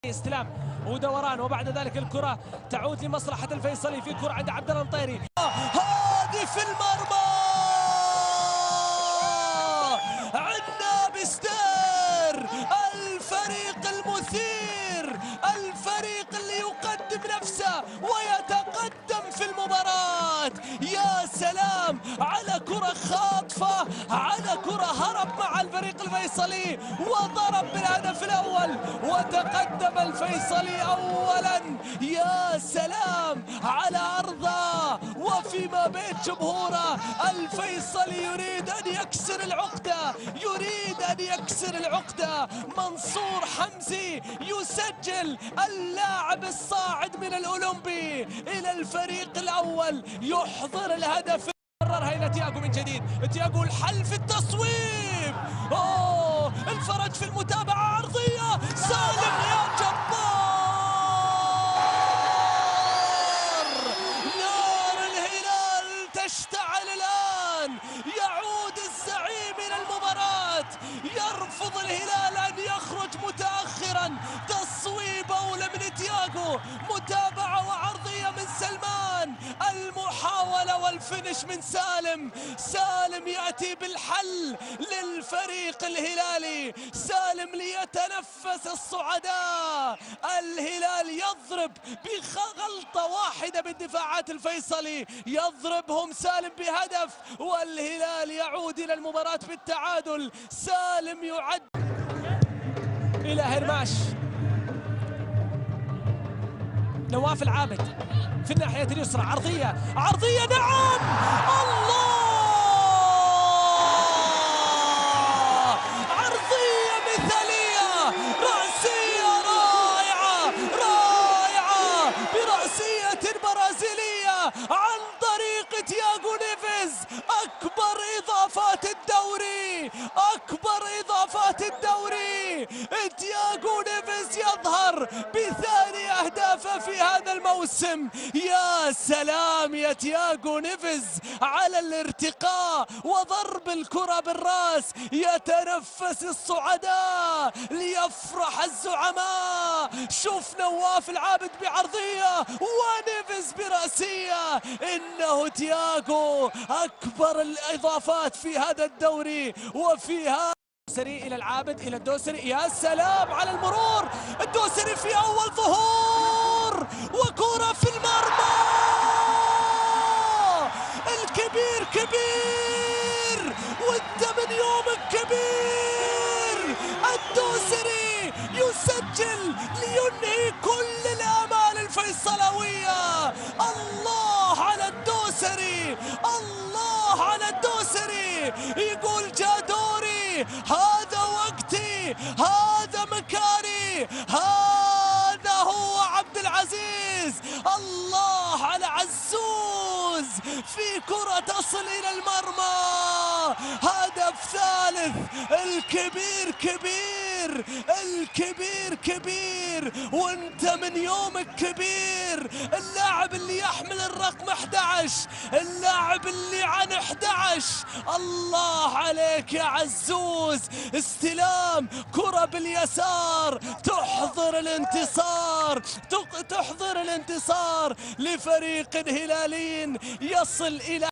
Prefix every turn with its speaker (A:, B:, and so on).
A: استلام ودوران، وبعد ذلك الكرة تعود لمصلحة الفيصلي. في كرة عند عبد الله المطيري، هادف المرمى عندنا بستير، الفريق المثير، الفريق اللي يقدم نفسه ويتقدم في المباراة. يا سلام على كرة خاطفة، على كرة هرب مع الفريق الفيصلي وضرب بالهدف الأول وتقدم الفيصلي أولا. يا سلام على أرضه وفيما بين جمهوره. الفيصلي يريد أن يكسر العقدة، يريد أن يكسر العقدة. منصور حمزي يسجل، اللاعب الصاعد من الأولمبي إلى الفريق الأول يحضر الهدف. قررها إلى تياغو من جديد، تياغو الحل في التصويب، الفرج في المتابعة، عرضية سالم يا جبار. نار الهلال تشتعل الآن، يعود الزعيم إلى المباراة. يرفض الهلال أن يخرج متأخرا، تصويب أولى من تياغو، متابعة وعرضية من سلمان، المحاولة والفينش من سالم. سالم يأتي بالحل للفريق الهلالي، سالم ليتنفس الصعداء. الهلال يضرب بغلطة واحدة بالدفاعات الفيصلي، يضربهم سالم بهدف، والهلال يعود إلى المباراة بالتعادل. سالم يعد إلى هرماش، نواف العابد في الناحية اليسرى، عرضية، عرضية، نعم، الله، عرضية مثالية، رأسية رائعة رائعة برأسية برازيلية عن طريق تياغو نيفيز. أكبر إضافات الدوري، أكبر إضافات الدوري. تياغو نيفيز يظهر بثاني أهدافه في هذا الموسم. يا سلام يا تياغو نيفيز على الارتقاء وضرب الكرة بالراس، يتنفس الصعداء ليفرح الزعماء. شوف نواف العابد بعرضية ونيفيز برأسية. إنه تياغو أكبر الإضافات في هذا الدوري وفي هذا. الدوسري إلى العابد، إلى الدوسري، يا سلام على المرور، الدوسري في أول ظهور وكرة في المرمى. الكبير كبير وانت من يومك كبير. الدوسري يسجل لينهي كل الآمال الفيصلوية. الله على الدوسري، الله على الدوسري. يقول جادوري هذا وقتي، هذا مكاني، هذا هو عبد العزيز. الله على عزوز في كرة تصل إلى المرمى. هدف ثالث. الكبير كبير، الكبير كبير وانت من يومك كبير. اللاعب اللي يحمل الرقم 11، اللاعب اللي عن 11. الله عليك يا عزوز. استلام كرة باليسار، تحضر الانتصار، تحضر الانتصار لفريق هلالين يصل إلى